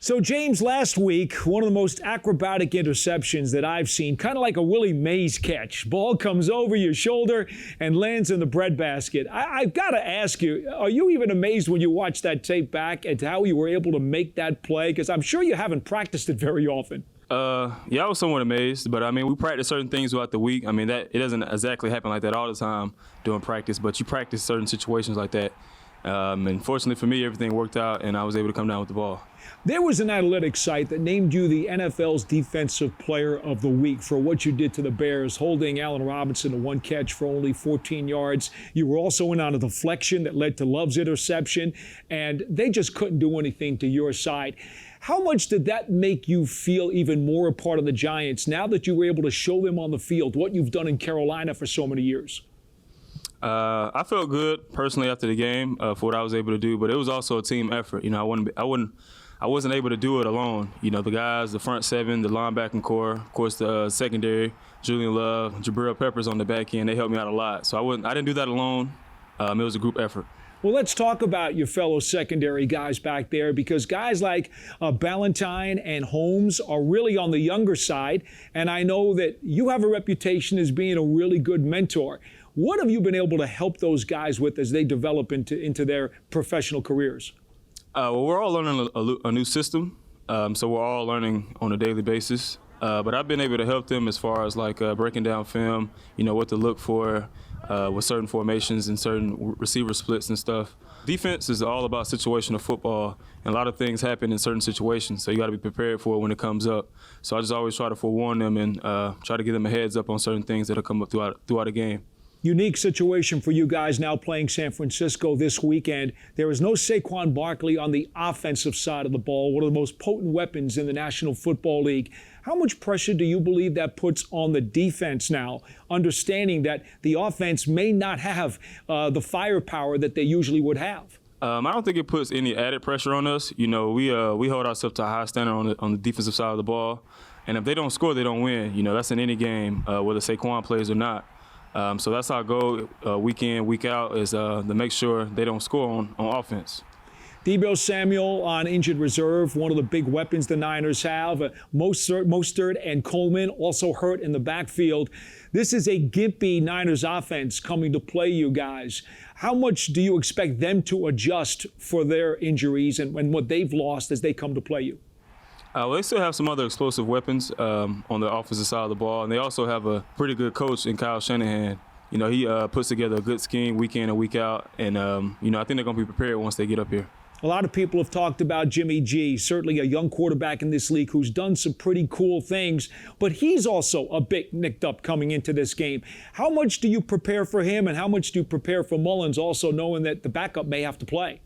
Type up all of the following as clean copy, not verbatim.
So, James, last week, one of the most acrobatic interceptions that I've seen, kind of like a Willie Mays catch. Ball comes over your shoulder and lands in the breadbasket. I've got to ask you, are you even amazed when you watch that tape back at how you were able to make that play? Because I'm sure you haven't practiced it very often. Yeah, I was somewhat amazed, but I mean, we practice certain things throughout the week. I mean, it doesn't exactly happen like that all the time during practice, but you practice certain situations like that. And fortunately for me, everything worked out, and I was able to come down with the ball. There was an analytics site that named you the NFL's Defensive Player of the Week for what you did to the Bears, holding Allen Robinson to one catch for only 14 yards. You were also in on a deflection that led to Love's interception, and they just couldn't do anything to your side. How much did that make you feel even more a part of the Giants now that you were able to show them on the field what you've done in Carolina for so many years? I felt good personally after the game for what I was able to do, but it was also a team effort. You know, I wasn't able to do it alone. You know, the guys, the front seven, the linebacking core, of course, the secondary, Julian Love, Jabril Peppers on the back end. They helped me out a lot. So I didn't do that alone. It was a group effort. Well, let's talk about your fellow secondary guys back there, because guys like Ballantyne and Holmes are really on the younger side, and I know that you have a reputation as being a really good mentor. What have you been able to help those guys with as they develop into their professional careers? Well, we're all learning a new system, so we're all learning on a daily basis. But I've been able to help them as far as like breaking down film, you know, what to look for with certain formations and certain receiver splits and stuff. Defense is all about situational football, and a lot of things happen in certain situations, so you got to be prepared for it when it comes up. So I just always try to forewarn them and try to give them a heads up on certain things that'll come up throughout a game. Unique situation for you guys now playing San Francisco this weekend. There is no Saquon Barkley on the offensive side of the ball, one of the most potent weapons in the National Football League. How much pressure do you believe that puts on the defense now, understanding that the offense may not have the firepower that they usually would have? I don't think it puts any added pressure on us. You know, we hold ourselves to a high standard on the defensive side of the ball, and if they don't score, they don't win. You know, that's in any game, whether Saquon plays or not. So that's our goal week in, week out, is to make sure they don't score on offense. Deebo Samuel on injured reserve, one of the big weapons the Niners have. Mostert and Coleman also hurt in the backfield. This is a gimpy Niners offense coming to play you guys. How much do you expect them to adjust for their injuries and what they've lost as they come to play you? Well, they still have some other explosive weapons on the offensive side of the ball, and they also have a pretty good coach in Kyle Shanahan. You know, he puts together a good scheme week in and week out, and, you know, I think they're going to be prepared once they get up here. A lot of people have talked about Jimmy G, certainly a young quarterback in this league who's done some pretty cool things, but he's also a bit nicked up coming into this game. How much do you prepare for him, and how much do you prepare for Mullins, also knowing that the backup may have to play?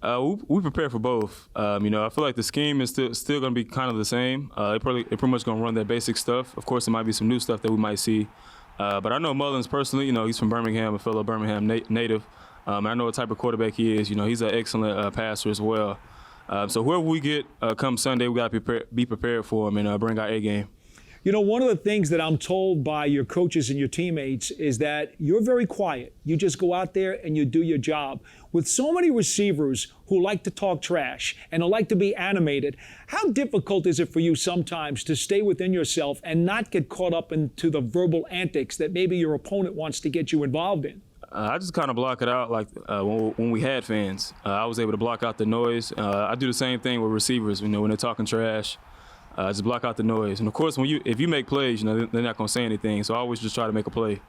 We prepare for both. You know, I feel like the scheme is still going to be kind of the same. They're pretty much going to run that basic stuff. Of course, there might be some new stuff that we might see. But I know Mullins personally. You know, he's from Birmingham, a fellow Birmingham native. I know what type of quarterback he is. You know, he's an excellent passer as well. So whoever we get come Sunday, we got to be prepared for him and bring our A game. You know, one of the things that I'm told by your coaches and your teammates is that you're very quiet. You just go out there and you do your job. With so many receivers who like to talk trash and who like to be animated, how difficult is it for you sometimes to stay within yourself and not get caught up into the verbal antics that maybe your opponent wants to get you involved in? I just kind of block it out like when we had fans. I was able to block out the noise. I do the same thing with receivers, you know, when they're talking trash. Just block out the noise. And, of course, if you make plays, you know, they're not going to say anything. So I always just try to make a play.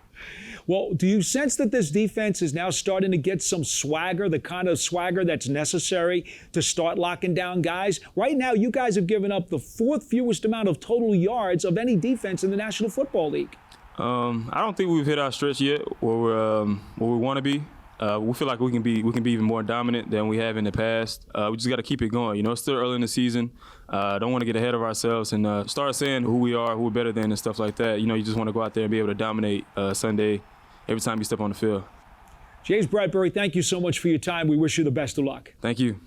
Well, do you sense that this defense is now starting to get some swagger, the kind of swagger that's necessary to start locking down guys? Right now, you guys have given up the fourth fewest amount of total yards of any defense in the National Football League. I don't think we've hit our stretch yet where we want to be. We feel like we can be even more dominant than we have in the past. We just got to keep it going. You know, it's still early in the season. Don't want to get ahead of ourselves and start saying who we are, who we're better than, and stuff like that. You know, you just want to go out there and be able to dominate Sunday every time you step on the field. James Bradberry, thank you so much for your time. We wish you the best of luck. Thank you.